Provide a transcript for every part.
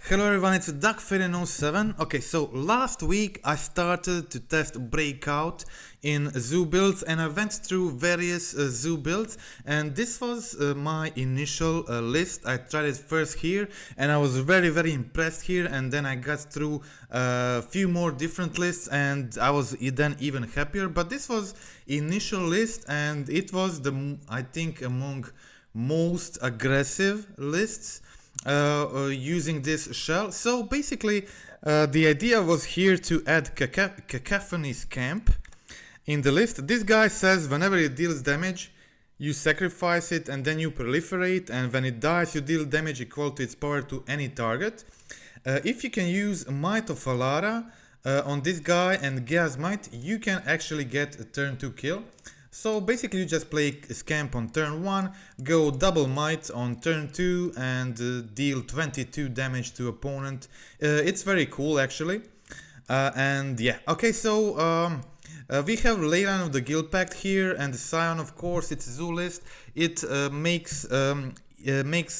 Hello everyone, it's Duckfairy07. Okay, so last week I started to test Breakout in zoo builds and I went through various zoo builds, and this was my initial list. I tried it first here and I was very impressed here, and then I got through a few more different lists and I was then even happier. But this was initial list and it was I think among most aggressive lists using this shell. So basically the idea was here to add Cacophony Scamp in the list. This guy says whenever it deals damage you sacrifice it and then you proliferate, and when it dies you deal damage equal to its power to any target. If you can use Might of Alara on this guy and Gaea's Might, you can actually get a turn 2 kill. So basically you just play Scamp on turn 1, go double Might on turn 2 and deal 22 damage to opponent. It's very cool actually. And yeah, okay, so we have Leyline of the Guildpact here, and the Scion, of course, it's a zoo list. It makes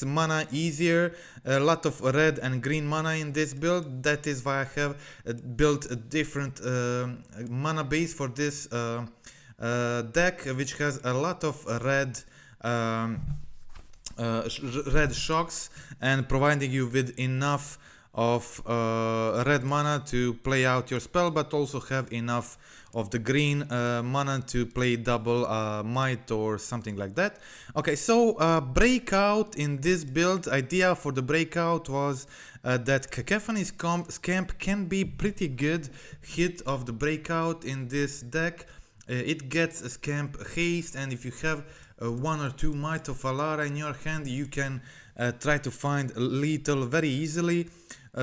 mana easier, a lot of red and green mana in this build. That is why I have built a different mana base for this deck, which has a lot of red red shocks and providing you with enough of red mana to play out your spell, but also have enough of the green mana to play double might or something like that. Okay, so breakout in this build, idea for the breakout was that Cacophony Scamp can be pretty good hit of the breakout in this deck. It gets a Scamp haste, and if you have 1 or 2 Might of Alara in your hand, you can try to find lethal very easily.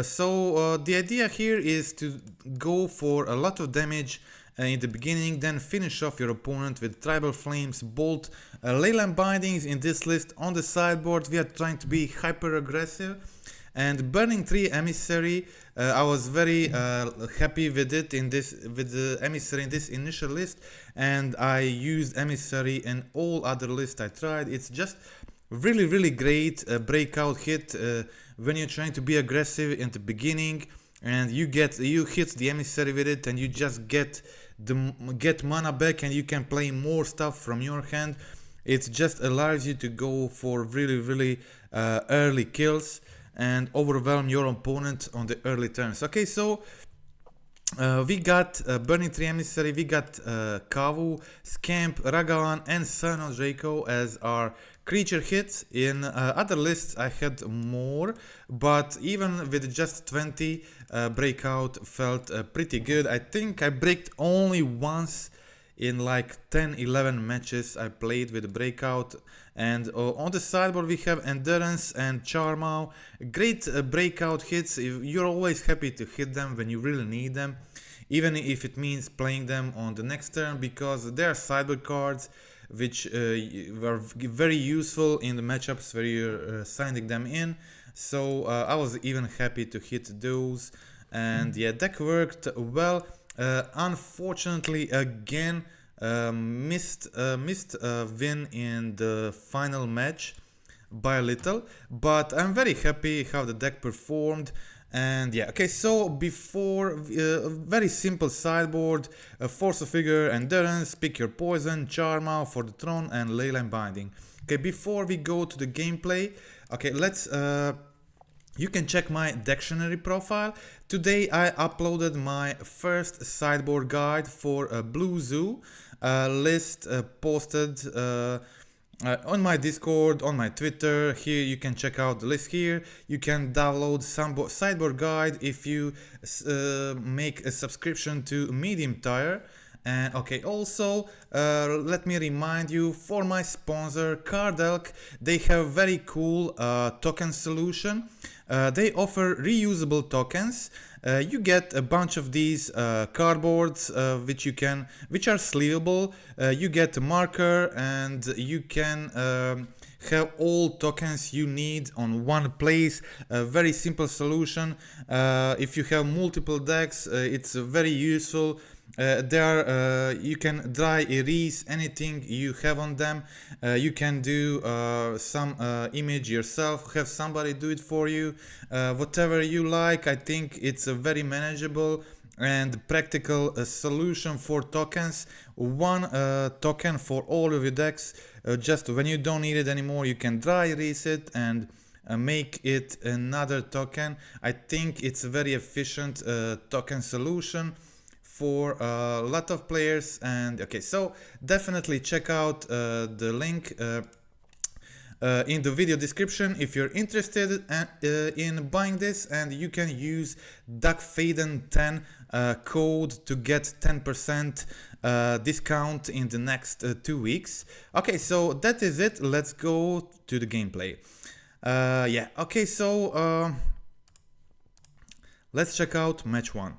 So the idea here is to go for a lot of damage in the beginning, then finish off your opponent with Tribal Flames, Bolt, Leyline Bindings in this list. On the sideboard we are trying to be hyper aggressive, and Burning Tree Emissary, I was very happy with it with the Emissary in this initial list, and I used Emissary in all other lists I tried. It's just really great breakout hit when you're trying to be aggressive in the beginning, and you hit the Emissary with it and you just get mana back and you can play more stuff from your hand. It just allows you to go for really early kills and overwhelm your opponent on the early turns. Okay, so we got Burning Tree Emissary, we got Kavu, Scamp, Ragavan and Scion of Draco as our creature hits. In other lists I had more, but even with just 20, breakout felt pretty good. I think I breaked only once in like 10-11 matches I played with breakout. And on the sideboard we have Endurance and Charmau, great breakout hits. You're always happy to hit them when you really need them, even if it means playing them on the next turn, because they are sideboard cards which were very useful in the matchups where you're sending them in. So I was even happy to hit those, and yeah, deck worked well. Unfortunately again missed a win in the final match by a little, but I'm very happy how the deck performed. And yeah, okay, so before very simple sideboard, Force of Figure, Endurance, pick your poison, Charmau for the throne and Leyline Binding. Okay, before we go to the gameplay, okay, let's you can check my dictionary profile. Today I uploaded my first sideboard guide for a Blue Zoo list, posted on my Discord, on my Twitter. Here you can check out the list here. You can download some sideboard guide if you make a subscription to Medium Tier. And okay, also let me remind you, for my sponsor Cardelk, they have very cool token solution. They offer reusable tokens. You get a bunch of these cardboards which are sleevable. You get a marker and you can have all tokens you need on one place. A very simple solution. If you have multiple decks, it's very useful. You can dry erase anything you have on them. You can do some image yourself, have somebody do it for you, whatever you like. I think it's a very manageable and practical solution for tokens. One token for all of your decks. Just when you don't need it anymore, you can dry erase it and make it another token. I think it's a very efficient token solution for a lot of players. And okay, so definitely check out the link in the video description if you're interested in buying this, and you can use DuckFaden10 code to get 10% discount in the next 2 weeks. Okay, so that is it. Let's go to the gameplay. Yeah, okay, so let's check out match 1.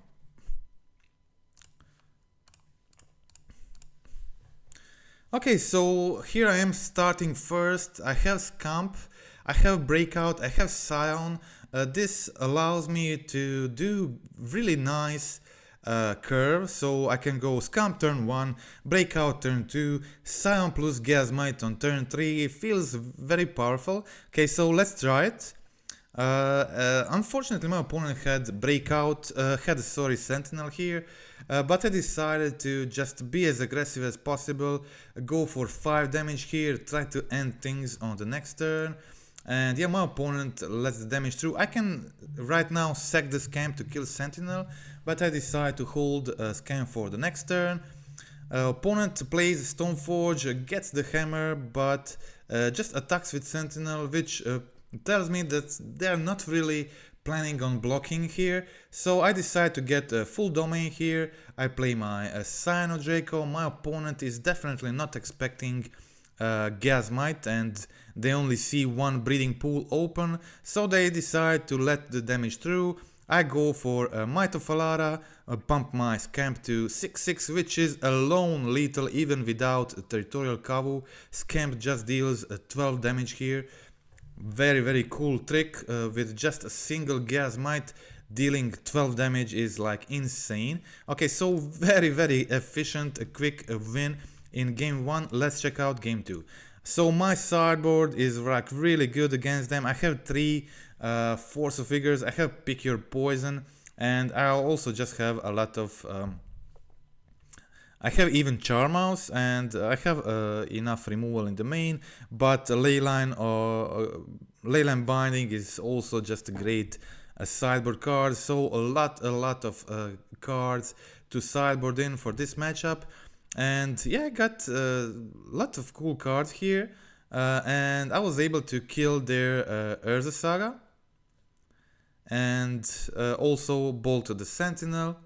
Okay, so here I am starting first. I have Scamp, I have Breakout, I have Scion. This allows me to do really nice curve, so I can go Scamp turn 1, Breakout turn 2, Scion plus Gaea's Might on turn 3. It feels very powerful. Okay, so let's try it. Unfortunately my opponent had Breakout, Sentinel here, but I decided to just be as aggressive as possible, go for 5 damage here, try to end things on the next turn. And yeah, my opponent lets the damage through. I can right now sack the Scamp to kill Sentinel, but I decide to hold Scamp for the next turn. Opponent plays Stoneforge, gets the hammer, but just attacks with Sentinel, which tells me that they're not really planning on blocking here. So I decide to get a full domain here. I play my Scion of Draco. My opponent is definitely not expecting Gaea's Might, and they only see one breeding pool open, so they decide to let the damage through. I go for Might of Alara, pump my Scamp to 6/6, which is alone lethal even without Territorial Kavu. Scamp just deals 12 damage here. Very cool trick. With just a single Gaea's Might, dealing 12 damage is like insane. Okay, so very efficient, a quick win in game 1. Let's check out game 2. So my sideboard is like really good against them. I have 3 Force of Figures, I have Pick Your Poison, and I also just have a lot of I have even Charmouse, and I have enough removal in the main, but Leyline or Leyline Binding is also just a great sideboard card. So a lot of cards to sideboard in for this matchup. And yeah, I got a lot of cool cards here, and I was able to kill their Urza Saga, and also bolted the Sentinel.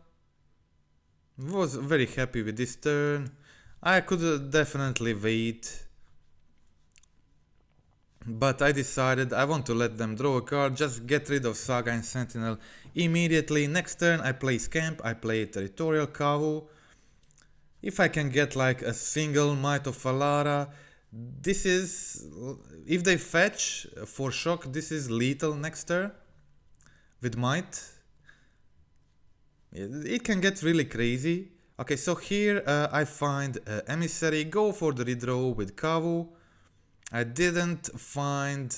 Was very happy with this turn. I could definitely wait, but I decided I want to let them draw a card, just get rid of Saga and Sentinel immediately. Next turn I play Scamp, I play Territorial Kavu. If I can get like a single Might of Alara, this is, if they fetch for shock, this is lethal next turn with Might. It can get really crazy. Okay, so here I find Emissary, go for the redraw with Kavu. I didn't find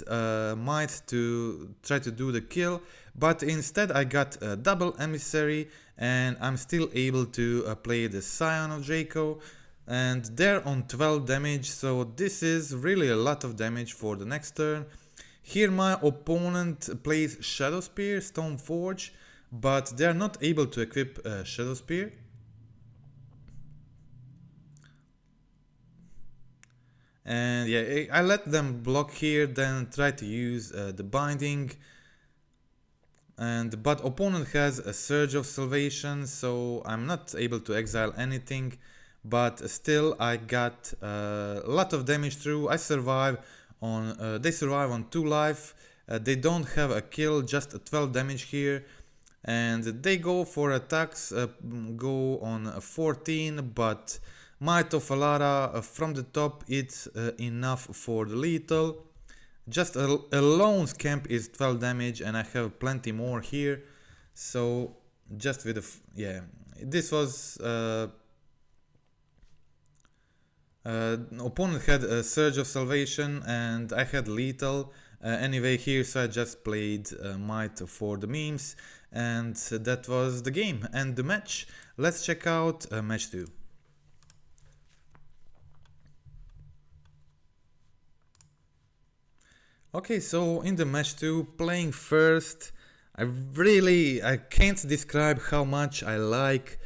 Might to try to do the kill, but instead I got a double Emissary, and I'm still able to play the Scion of Draco, and they're on 12 damage, so this is really a lot of damage for the next turn. Here my opponent plays Shadow Spear, Stoneforge, but they're not able to equip Shadow Spear. And yeah, I let them block here, then try to use the binding. But opponent has a Surge of Salvation, so I'm not able to exile anything. But still, I got a lot of damage through. I survive on. They survive on 2 life. They don't have a kill, just a 12 damage here. And they go for attacks, go on 14, but Might of Alara from the top, it's enough for the lethal. Just a lone Scamp is 12 damage, and I have plenty more here. So just with yeah, this was opponent had a Surge of Salvation and I had Lethal anyway here, so I just played Might for the memes, and that was the game and the match. Let's check out match 2. Okay, so in the match 2, playing first, I can't describe how much I like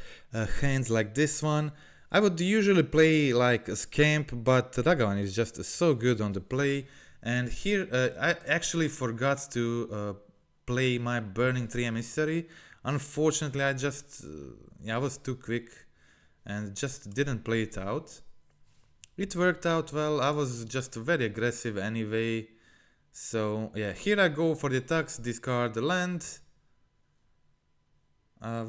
hands like this one. I would usually play like a Scamp, but Ragavan is just so good on the play. And here I actually forgot to play my Burning Tree Emissary. Unfortunately, I just, I was too quick and just didn't play it out. It worked out well, I was just very aggressive anyway. So yeah, here I go for the attacks, discard the land.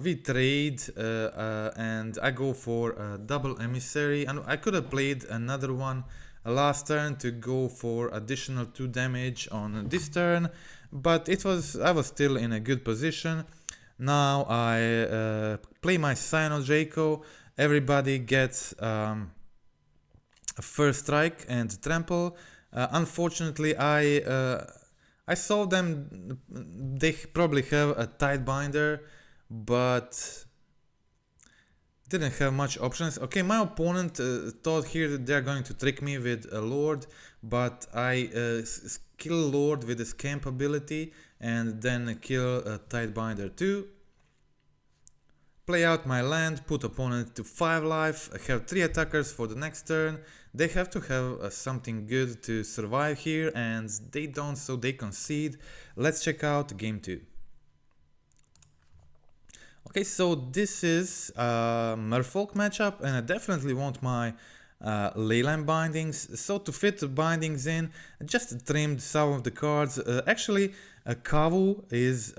We trade and I go for a double emissary, and I could have played another one last turn to go for additional 2 damage on this turn, but I was still in a good position. Now I play my Scion of Draco. Everybody gets a first strike and trample. Unfortunately, I saw them. They probably have a Tidebinder, but didn't have much options. Okay, my opponent thought here that they're going to trick me with a Lord, but I kill Lord with a Scamp ability and then kill a Tidebinder too. Play out my land, put opponent to 5 life, I have 3 attackers for the next turn. They have to have something good to survive here, and they don't, so they concede. Let's check out game 2. Okay, so this is a Merfolk matchup, and I definitely want my Leyline bindings. So to fit the bindings in, I just trimmed some of the cards. Actually, Kavu is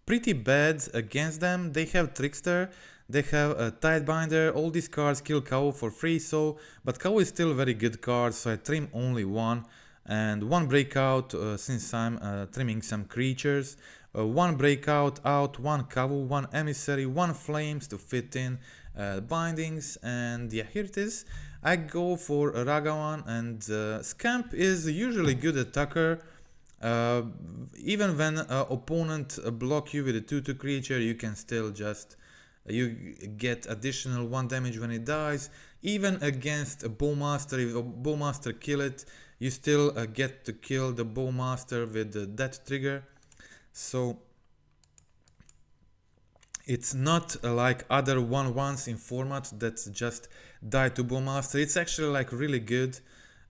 pretty bad against them. They have Trickster, they have a Tidebinder, all these cards kill Kavu for free, so, but Kavu is still a very good card, so I trim only one, and one breakout since I'm trimming some creatures, one breakout out, one Kavu, one emissary, one flames to fit in bindings, and yeah, here it is. I go for Ragavan, and Scamp is usually good attacker. Even when opponent block you with a 2/2 creature, you can still just you get additional 1 damage when it dies. Even against a Bowmaster, if a Bowmaster kill it, you still get to kill the Bowmaster with that trigger. So it's not like other 1/1s in format that just die to Bowmaster. It's actually like really good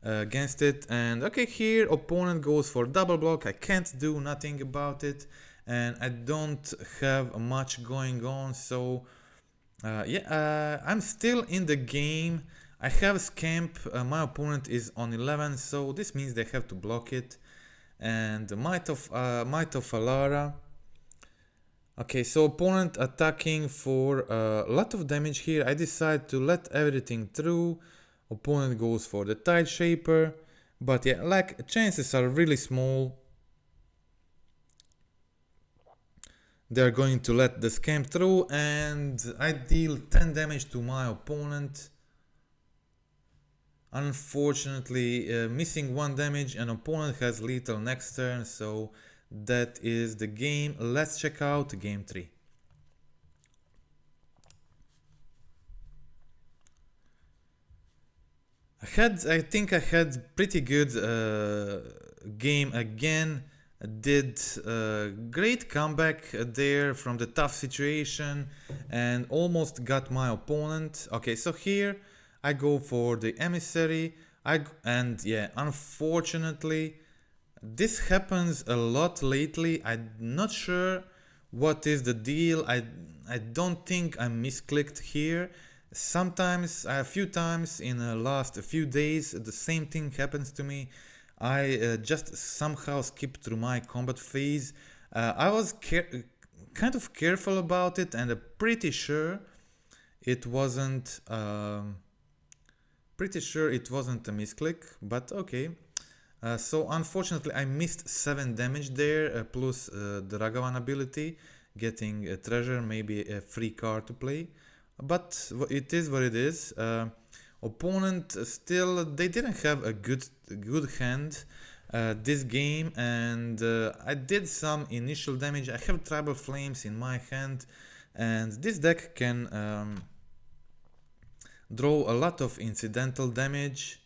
against it. And okay, here opponent goes for double block. I can't do nothing about it, and I don't have much going on, so I'm still in the game. I have Scamp, my opponent is on 11, so this means they have to block it. And Might of Alara. Okay, so opponent attacking for a lot of damage here. I decide to let everything through. Opponent goes for the Tide Shaper, but yeah, like chances are really small they're going to let the Scamp through, and I deal 10 damage to my opponent. Unfortunately, missing 1 damage, and opponent has lethal next turn, so that is the game. Let's check out game 3. I think I had pretty good game again. Did a great comeback there from the tough situation and almost got my opponent. Okay, so here I go for the emissary. And yeah, unfortunately, this happens a lot lately. I'm not sure what is the deal. I don't think I misclicked here. Sometimes, a few times in the last few days, the same thing happens to me. I just somehow skipped through my combat phase. I was kind of careful about it, and I'm pretty sure it wasn't a misclick, but okay. So unfortunately I missed 7 damage there, plus the Ragavan ability. getting a treasure, maybe a free card to play. But it is what it is. Opponent still, they didn't have a good hand this game, and I did some initial damage. I have Tribal Flames in my hand, and this deck can draw a lot of incidental damage.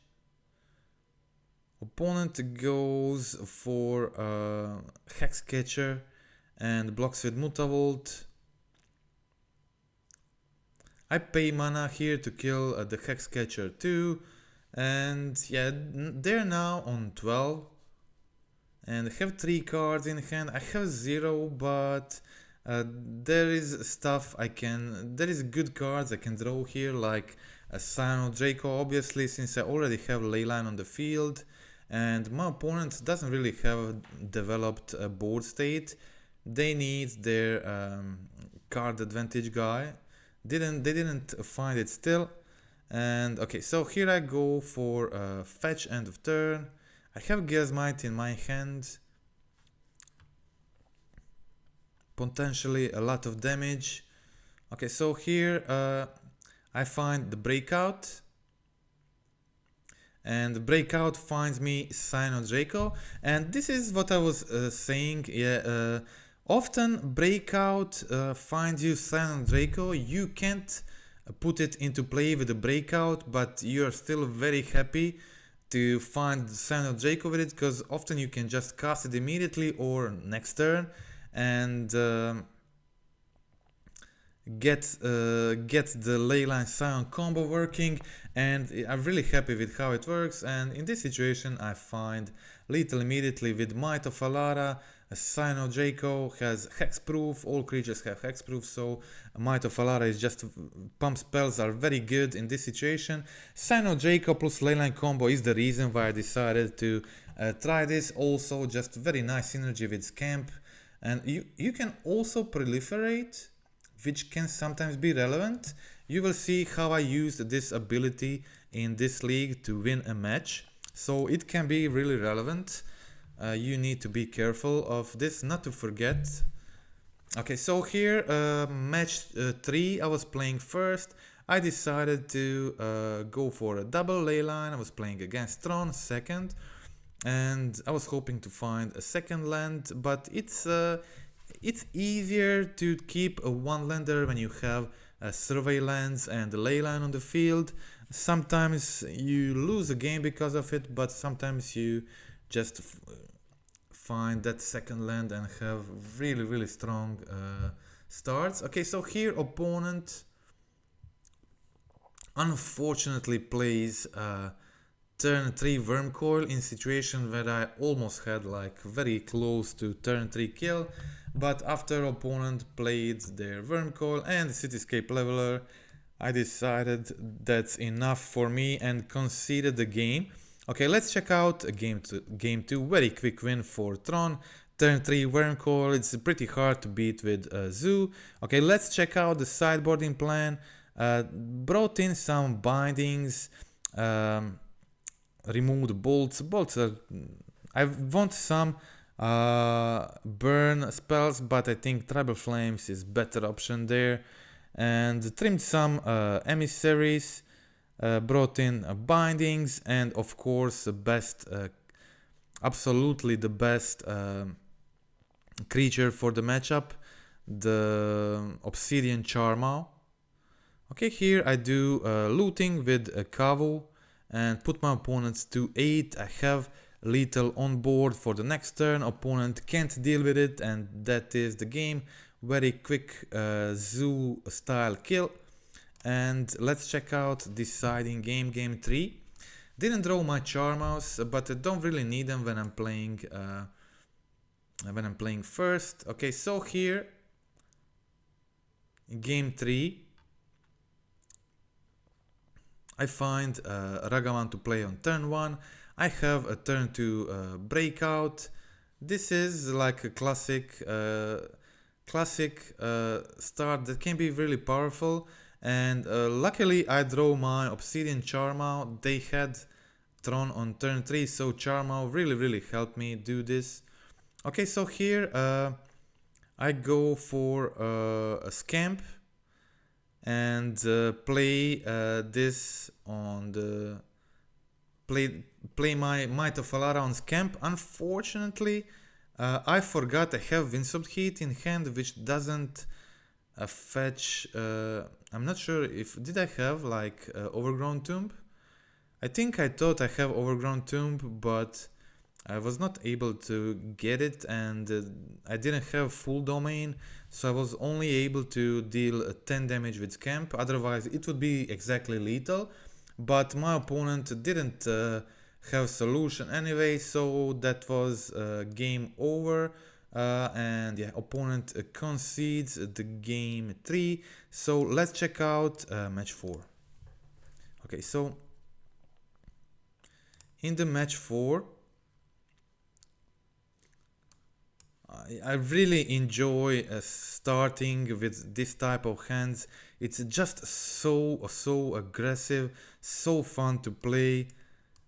Opponent goes for Hexcatcher and blocks with Mutavolt. I pay mana here to kill the Hexcatcher too, and yeah, they're now on 12 and I have 3 cards in hand. I have 0, but there is good cards I can draw here, like a Scion of Draco, obviously, since I already have Leyline on the field, and my opponent doesn't really have developed a board state. They need their card advantage guy. They didn't find it still. And okay, so here I go for fetch end of turn. I have Gaea's Might in my hand. Potentially a lot of damage. Okay, so here I find the breakout. And the breakout finds me Scion of Draco. And this is what I was saying. Yeah, often breakout finds you Scion of Draco. You can't put it into play with the breakout, but you are still very happy to find Scion of Draco with it, because often you can just cast it immediately or next turn and get the Leyline Scion combo working, and I'm really happy with how it works. And in this situation I find lethal immediately with Might of Alara. Scion of Draco has hexproof, all creatures have hexproof, so Might of Alara is just pump spells are very good in this situation. Scion of Draco plus Leyline combo is the reason why I decided to try this. Also just very nice synergy with Scamp, and you can also proliferate, which can sometimes be relevant. You will see how I used this ability in this league to win a match, so it can be really relevant. You need to be careful of this, not to forget. Okay, so here match 3 I was playing first. I decided to go for a double Leyline. I was playing against Tron second, and I was hoping to find a second land, but it's easier to keep a one lander when you have a Surveillance and a Leyline on the field. Sometimes you lose a game because of it, but sometimes you just find that second land and have really strong starts. Okay, so here opponent unfortunately plays turn 3 Wormcoil in situation where I almost had like very close to turn 3 kill, but after opponent played their Wormcoil and Cityscape Leveler, I decided that's enough for me and conceded the game. Okay, let's check out game 2, very quick win for Tron. Turn 3 Wormcoil, it's pretty hard to beat with Zoo. Okay, let's check out the sideboarding plan. Brought in some bindings, removed bolts. I want some burn spells, but I think Tribal Flames is better option there. And trimmed some emissaries. Brought in bindings, and of course absolutely the best creature for the matchup, the Obsidian Charmau. Okay, here I do looting with a Kavu and put my opponents to 8. I have lethal on board for the next turn. Opponent can't deal with it, and that is the game. Very quick zoo style kill. And let's check out deciding game 3. Didn't draw my Charmaus, but I don't really need them when I'm playing first. Okay, so here in game 3 I find Ragavan to play on turn 1. I have a turn 2 breakout. This is like a classic start that can be really powerful. And luckily I draw my Obsidian Charmau. They had Tron on turn 3, so Charmau really helped me do this. Okay, so here I go for a Scamp and play this on the play my Might of Alara on Scamp. Unfortunately, I forgot I have Windswept Heat in hand, which doesn't fetch. I'm not sure if did I have like Overgrown Tomb. I think I thought I have Overgrown Tomb, but I was not able to get it, and I didn't have full domain, so I was only able to deal 10 damage with Scamp. Otherwise it would be exactly lethal, but my opponent didn't have solution anyway, so that was game over. And yeah, opponent concedes the game 3. So let's check out match 4. Okay, so in the match 4, I really enjoy starting with this type of hands. It's just so aggressive, so fun to play,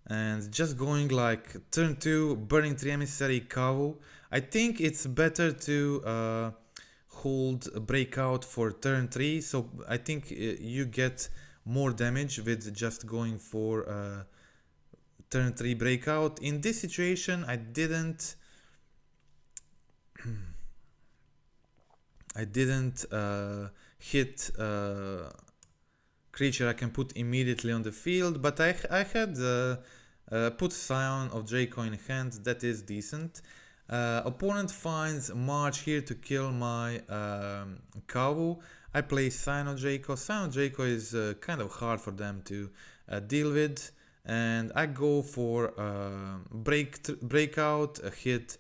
and just going like turn 2 Burning Tree Emissary Kavu. I think it's better to hold Breakout for turn 3, so I think you get more damage with just going for turn 3 Breakout. In this situation I didn't hit creature I can put immediately on the field, but I had put Scion of Draco in hand. That is decent. Opponent finds March here to kill my Kavu. I play Scion of Draco. Scion of Draco is kind of hard for them to deal with, and I go for Breakout, a hit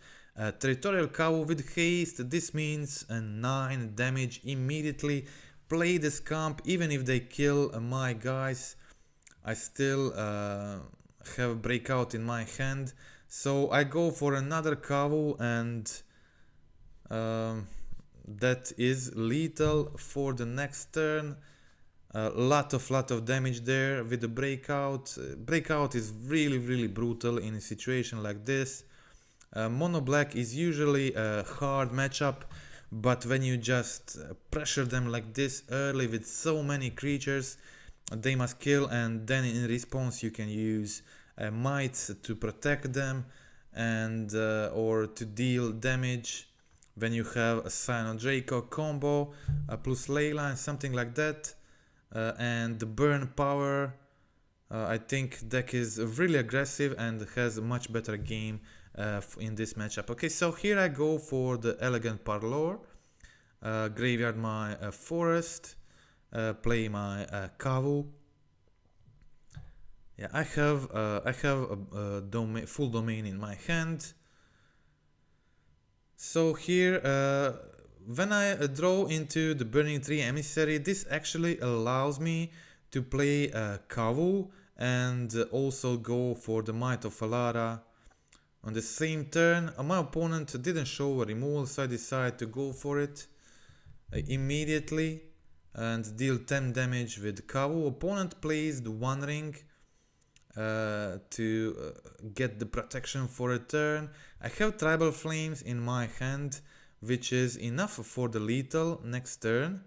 Territorial Kavu with haste. This means 9 damage immediately. Play the Scamp. Even if they kill my guys, I still have Breakout in my hand. So I go for another Kavu, and that is lethal for the next turn. Lot of damage there with the Breakout. Breakout is really brutal in a situation like this. Mono black is usually a hard matchup, but when you just pressure them like this early with so many creatures, they must kill, and then in response you can use mites to protect them, and or to deal damage when you have a Scion of Draco combo plus Leyline, something like that. And the burn power, I think deck is really aggressive and has a much better game in this matchup. Okay, so here I go for the Elegant Parlor, graveyard my forest, play my Kavu. Yeah, I have a full domain in my hand. So here, when I draw into the Burning Tree Emissary, this actually allows me to play Kavu and also go for the Might of Alara on the same turn. My opponent didn't show a removal, so I decided to go for it immediately and deal 10 damage with Kavu. Opponent plays the One Ring to get the protection for a turn. I have Tribal Flames in my hand, which is enough for the lethal next turn.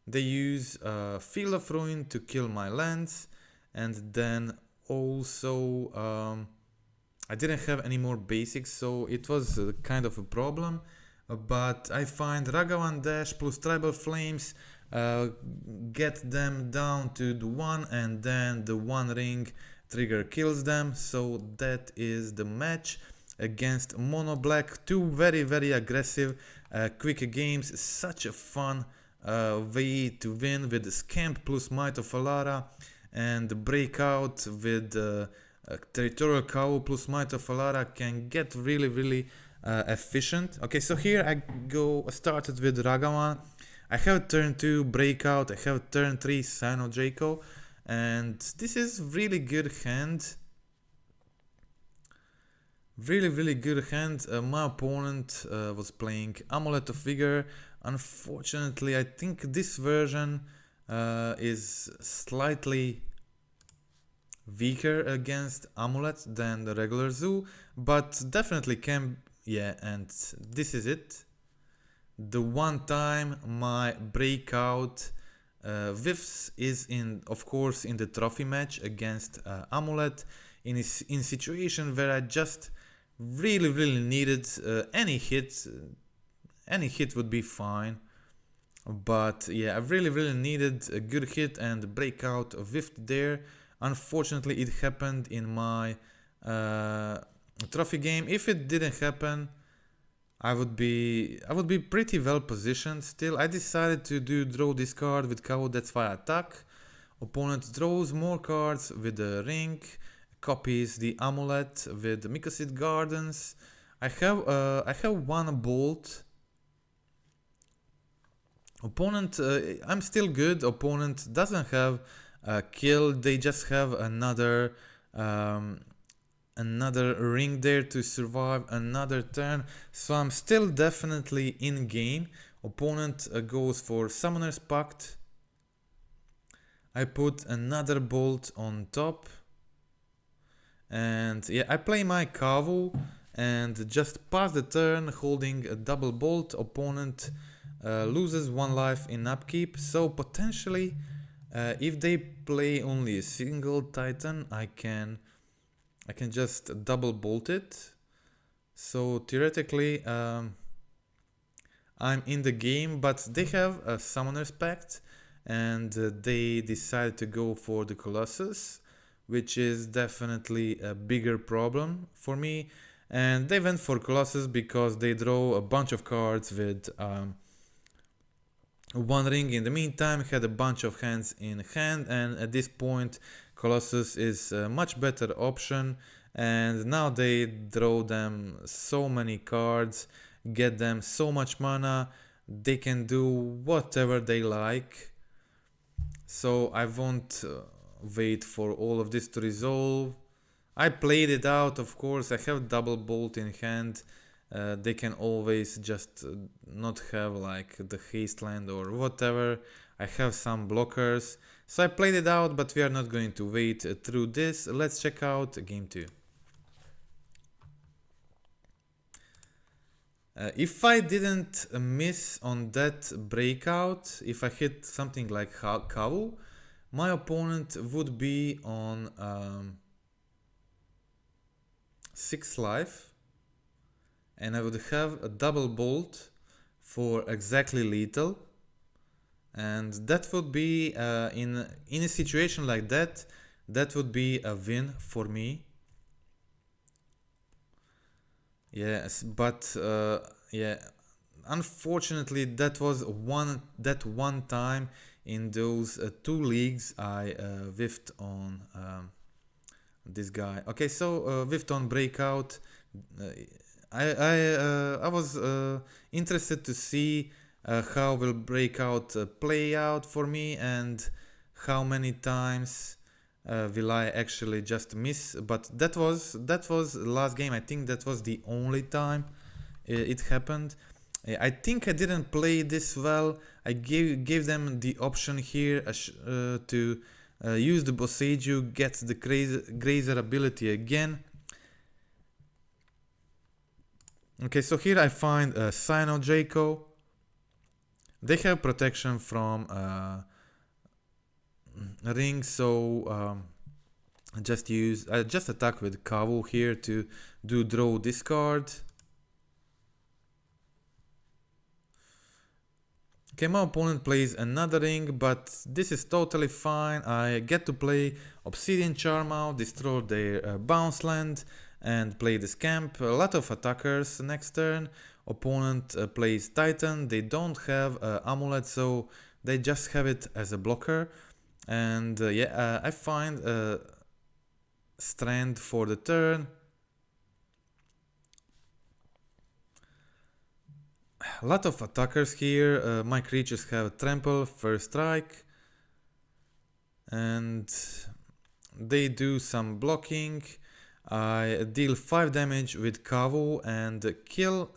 They use Field of Ruin to kill my lands, and then also I didn't have any more basics, so it was kind of a problem. But I find Ragavan Dash plus Tribal Flames, get them down to the 1, and then the One Ring trigger kills them. So that is the match against Mono Black. Two very aggressive quick games. Such a fun way to win with Scamp plus Might of Alara, and Breakout with Territorial Kavu plus Might of Alara can get really efficient. Okay, so here I started with Ragavan. I have turn 2 Breakout, I have turn 3 Scion of Draco, and this is really good hand. Really good hand. My opponent was playing Amulet of Vigor. Unfortunately, I think this version is slightly weaker against Amulet than the regular Zoo, but definitely can. Yeah, and this is it. the one time my breakout whiffs is of course in the trophy match against Amulet, in situation where I just really needed any hit would be fine, but yeah, I really needed a good hit, and breakout whiffed there. Unfortunately, it happened in my trophy game. If it didn't happen, I would be pretty well positioned still. I decided to draw this card with Kavu, that's why I attack. Opponent draws more cards with the ring, copies the amulet with the Mycosid Gardens. I have one bolt. Opponent, I'm still good. Opponent doesn't have a kill. They just have another ring there to survive another turn. So I'm still definitely in game. Opponent goes for Summoner's Pact. I put another bolt on top. And yeah, I play my Kavu and just pass the turn holding a double bolt. Opponent loses 1 life in upkeep. So potentially, if they play only a single Titan, I can just double bolt it. So theoretically, I'm in the game, but they have a Summoner's Pact, and they decided to go for the Colossus, which is definitely a bigger problem for me. And they went for Colossus because they draw a bunch of cards with one ring. In the meantime, had a bunch of hands in hand, and at this point Colossus is a much better option. And now they draw them so many cards, get them so much mana, they can do whatever they like. So I won't wait for all of this to resolve. I played it out, of course. I have double bolt in hand. They can always just not have like the haste land or whatever. I have some blockers. So I played it out, but we are not going to wait through this. Let's check out game 2. If I didn't miss on that breakout, if I hit something like Kavu, my opponent would be on 6 life, and I would have a double bolt for exactly lethal, and that would be in a situation like that, that would be a win for me. Yes, but yeah, unfortunately that was one time in those 2 leagues I whiffed on this guy. Okay, so whiffed on breakout. I was interested to see how will breakout play out for me, and how many times will I actually just miss. But that was last game. I think that was the only time it happened. I think I didn't play this well. I gave them the option here to use the Boseiju, get the Grazer ability again. Okay, so here I find Scion of Draco. They have protection from ring, so just attack with Kavu here to draw this card. Okay, my opponent plays another ring, but this is totally fine. I get to play Obsidian Charm out, destroy their bounce land, and play the Scamp. A lot of attackers next turn. Opponent plays Titan. They don't have Amulet, so they just have it as a blocker. And yeah, I find a Strand for the turn. A lot of attackers here. My creatures have Trample, First Strike, and they do some blocking. I deal 5 damage with Kavu and kill.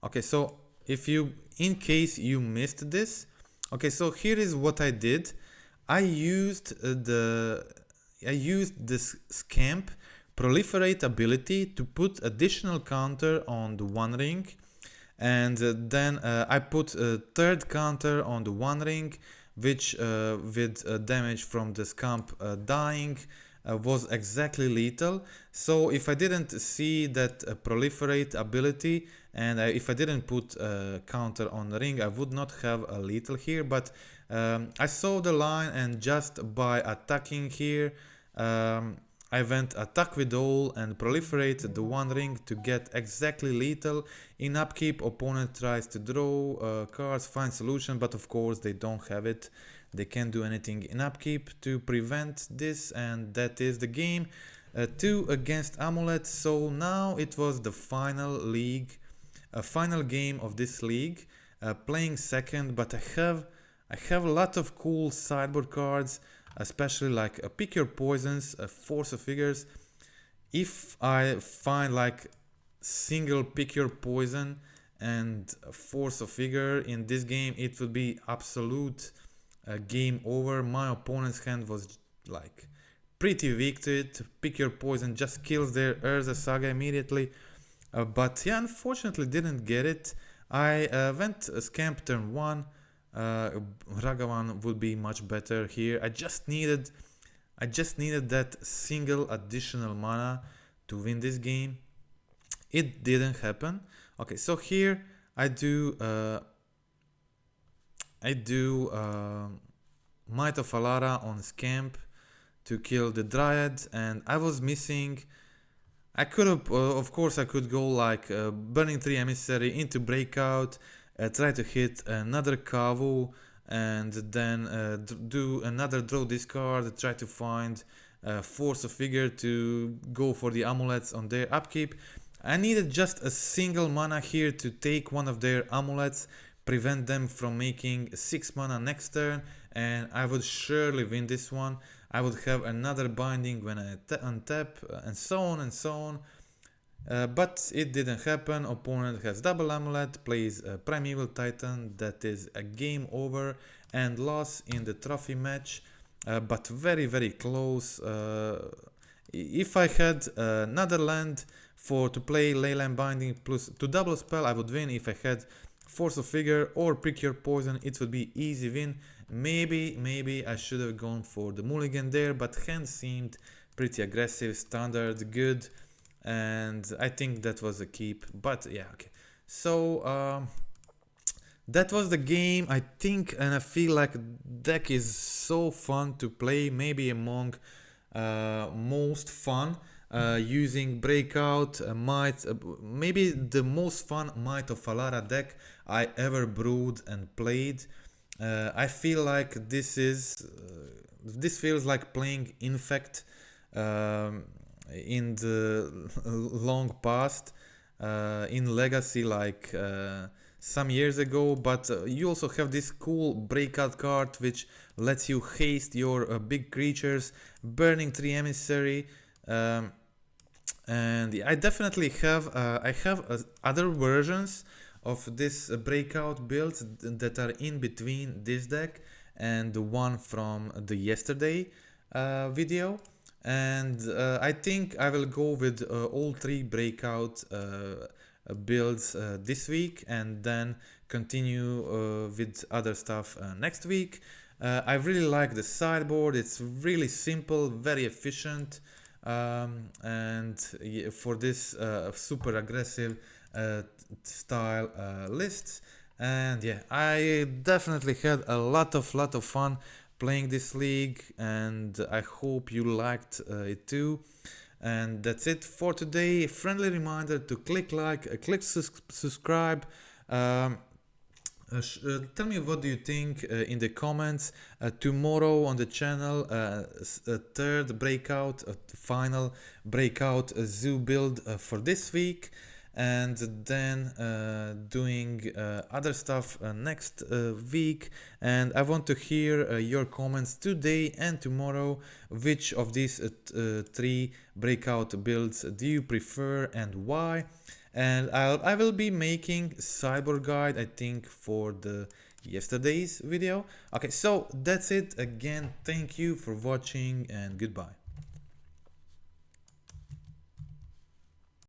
Okay, so in case you missed this, okay, so here is what I did. I used this Scamp Proliferate ability to put additional counter on the One Ring, and then I put a third counter on the One Ring, which with damage from the Scamp dying was exactly lethal. So if I didn't see that proliferate ability, and if I didn't put a counter on the ring, I would not have a lethal here. But I saw the line, and just by attacking here, I went attack with all and proliferate the One Ring to get exactly lethal. In upkeep, opponent tries to draw cards, find solution, but of course they don't have it. They can't do anything in upkeep to prevent this, and that is the game. 2 against Amulet. So now it was the final game of this league. Playing second, but I have a lot of cool sideboard cards, especially like Pick Your Poisons, Force of Figures. If I find like single Pick Your Poison and Force of Figure in this game, it would be absolute game over. My opponent's hand was like pretty weak to it. Pick Your Poison just kills their Urza Saga immediately. But yeah, unfortunately didn't get it. I went Scamp turn 1. Ragavan would be much better here. I just needed that single additional mana to win this game. It didn't happen. Okay, so here I do Might of Alara on Scamp to kill the Dryad, and I was missing. I could have, of course, I could go like Burning Tree Emissary into Breakout, try to hit another Kavu, and then do another draw discard, try to find Force of Figure to go for the amulets on their upkeep. I needed just a single mana here to take one of their amulets, prevent them from making 6 mana next turn, and I would surely win this one. I would have another binding when I untap, and so on and so on. But it didn't happen. Opponent has double amulet, plays a Primeval Titan. That is a game over and loss in the trophy match, but very, very close. If I had another land to play Leyline Binding plus to double spell, I would win. If I had Force of Figure or Pick Your Poison, it would be easy win. Maybe I should have gone for the mulligan there, but hand seemed pretty aggressive, standard, good, and I think that was a keep. But yeah, okay. So that was the game, I think, and I feel like deck is so fun to play, maybe among most fun. Using Breakout, Might, maybe the most fun Might of Alara deck I ever brewed and played. I feel like this feels like playing Infect in the long past, in Legacy, like some years ago. But you also have this cool Breakout card which lets you haste your big creatures, Burning Tree Emissary. And I definitely have other versions of this Breakout builds that are in between this deck and the one from the yesterday video, and I think I will go with all 3 Breakout builds this week, and then continue with other stuff next week. I really like the sideboard. It's really simple, very efficient. And for this super aggressive style lists, and yeah, I definitely had a lot of fun playing this league, and I hope you liked it too. And that's it for today. Friendly reminder to click like, click subscribe. Tell me what do you think in the comments. Tomorrow on the channel, a third breakout, final breakout zoo build for this week, and then doing other stuff next week. And I want to hear your comments today and tomorrow. Which of these 3 breakout builds do you prefer and why? And I will be making sideboard guide, I think, for the yesterday's video. Okay, so that's it. Again, thank you for watching and goodbye.